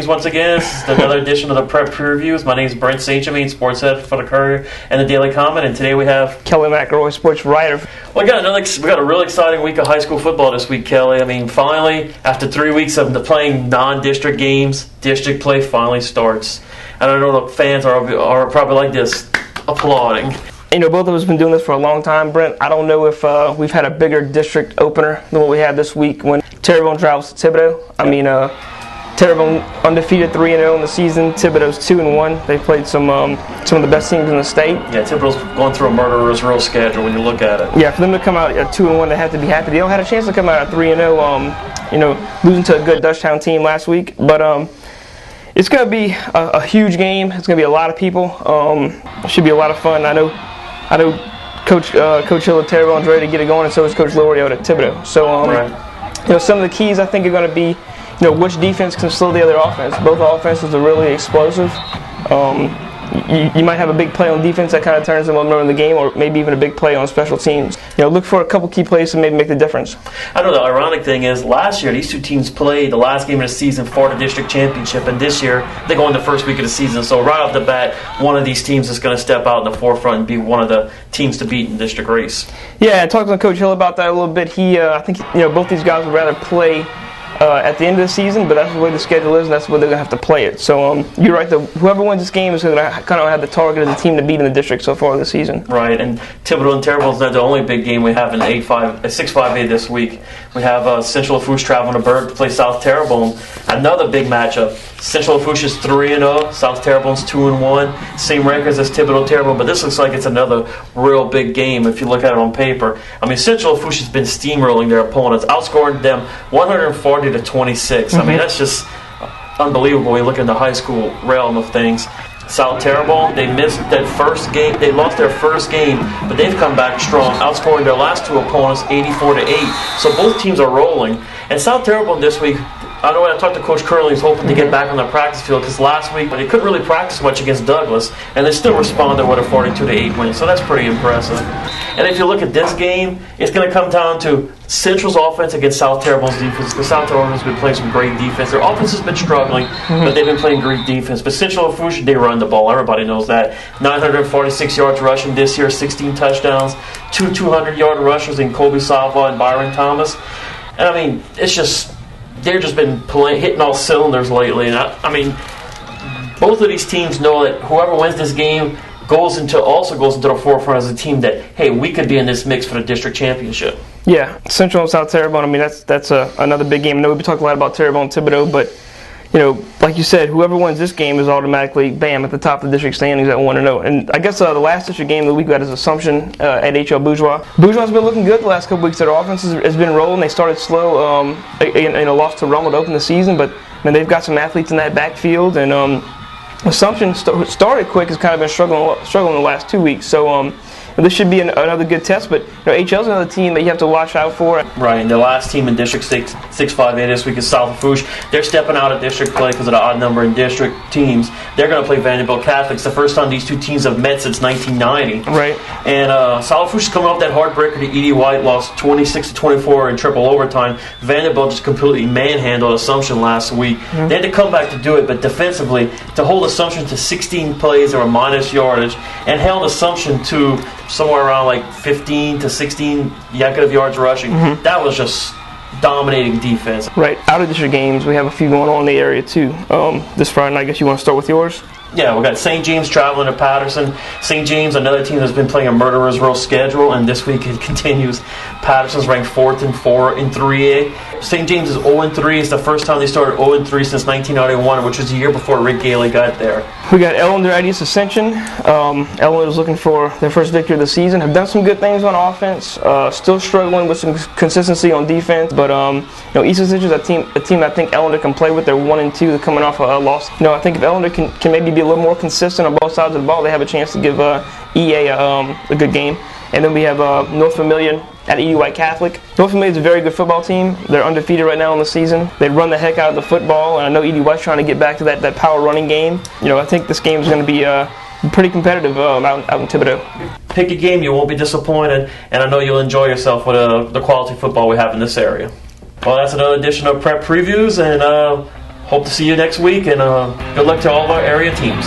Greetings once again. This is another edition of the Prep Previews. My name is Brent St. Germain, sports editor for the Courier and the Daily Comment, and today we have Kelly McElroy, sports writer. Well, we got a really exciting week of high school football this week, Kelly. I mean, finally, after 3 weeks of playing non-district games, district play finally starts. And I know the fans are probably like this, applauding. You know, both of us have been doing this for a long time, Brent. I don't know if we've had a bigger district opener than what we had this week when Terrebonne travels to Thibodaux. I mean, Terrebonne undefeated 3-0 in the season. Thibodaux's 2-1. They played some of the best teams in the state. Yeah, Thibodaux's going through a murderer's row schedule when you look at it. Yeah, for them to come out at 2-1, they have to be happy. They don't have a chance to come out at 3-0. Losing to a good Dutchtown team last week, but it's going to be a huge game. It's going to be a lot of people. It should be a lot of fun. I know Coach Hill at Terrebonne's ready to get it going, and so is Coach L'Oreal at Thibodaux. So, some of the keys I think are going to be, which defense can slow the other offense. Both offenses are really explosive. You might have a big play on defense that kind of turns them over in the game, or maybe even a big play on special teams. Look for a couple key plays to maybe make the difference. I know the ironic thing is last year these two teams played the last game of the season for the district championship, and this year they go in the first week of the season. So right off the bat, one of these teams is going to step out in the forefront and be one of the teams to beat in the district race. Yeah, I talked to Coach Hill about that a little bit. I think both these guys would rather play at the end of the season, but that's the way the schedule is, and that's the way they're going to have to play it. So you're right, whoever wins this game is going to kind of have the target as a team to beat in the district so far this season. Right, and Thibodaux and Terrebonne is not the only big game we have in 6-5A this week. We have Central Lafourche traveling to Berg to play South Terrebonne. Another big matchup. Central Lafourche is 3-0, South Terrebonne's 2-1. Same records as Thibodaux Terrebonne, but this looks like it's another real big game if you look at it on paper. I mean, Central Lafourche has been steamrolling their opponents, outscoring them 140-26. I mean, that's just unbelievable when you look in the high school realm of things. South Terrebonne, they missed that first game. They lost their first game, but they've come back strong, outscoring their last two opponents 84-8. So both teams are rolling. And South Terrebonne this week, I know when I talked to Coach Curley, he's hoping to get back on the practice field because last week they couldn't really practice much against Douglas, and they still responded with a 42-8 win. So that's pretty impressive. And if you look at this game, it's going to come down to Central's offense against South Terrebonne's defense, because South Terrebonne has been playing some great defense. Their offense has been struggling, but they've been playing great defense. But Central Lafourche, they run the ball. Everybody knows that. 946 yards rushing this year, 16 touchdowns, two 200-yard rushers in Colby Sava and Byron Thomas. And I mean, it's just, they've just been hitting all cylinders lately. And I mean, both of these teams know that whoever wins this game goes into the forefront as a team that, hey, we could be in this mix for the district championship. Yeah, Central and South Terrebonne, I mean, that's another big game. I know we've talked a lot about Terrebonne and Thibodaux, but, like you said, whoever wins this game is automatically, bam, at the top of the district standings at 1-0. And I guess the last district game of the week we got is Assumption at HL Bourgeois. Bourgeois has been looking good the last couple weeks. Their offense has been rolling. They started slow in a loss to Rummel to open the season, but they've got some athletes in that backfield. And Assumption started quick, has kind of been struggling the last 2 weeks. So this should be another good test, but HL's another team that you have to watch out for. Right, and the last team in District 6-5A this week is South Lafourche. They're stepping out of district play because of the odd number in district teams. They're going to play Vanderbilt Catholics, the first time these two teams have met since 1990. Right. And South Lafourche is coming off that heartbreaker to E.D. White, lost 26-24 in triple overtime. Vanderbilt just completely manhandled Assumption last week. Mm-hmm. They had to come back to do it, but defensively, to hold Assumption to 16 plays or minus yardage, and held Assumption to somewhere around like 15 to 16 consecutive yards rushing. Mm-hmm. That was just dominating defense. Right. Out of district games, we have a few going on in the area too. This Friday night, I guess you want to start with yours? Yeah, we got St. James traveling to Patterson. St. James, another team that's been playing a murderer's row schedule, and this week it continues. Patterson's ranked 4th in 3A. St. James is 0-3. It's the first time they started 0-3 since 1991, which was the year before Rick Gailey got there. We got Ellender at East Ascension. Ellender is looking for their first victory of the season. Have done some good things on offense. Still struggling with some consistency on defense, but East Ascension is a team I think Ellender can play with. They're 1-2. They're coming off a loss. I think if Ellender can maybe be a little more consistent on both sides of the ball, they have a chance to give EA a good game. And then we have North Vermilion at E.D. White Catholic. North Vermilion is a very good football team. They're undefeated right now in the season. They run the heck out of the football, and I know E.D. White's trying to get back to that power running game. I think this game is going to be pretty competitive out in Thibodaux. Pick a game, you won't be disappointed, and I know you'll enjoy yourself with the quality football we have in this area. Well, that's another edition of Prep Previews, and hope to see you next week, and good luck to all of our area teams.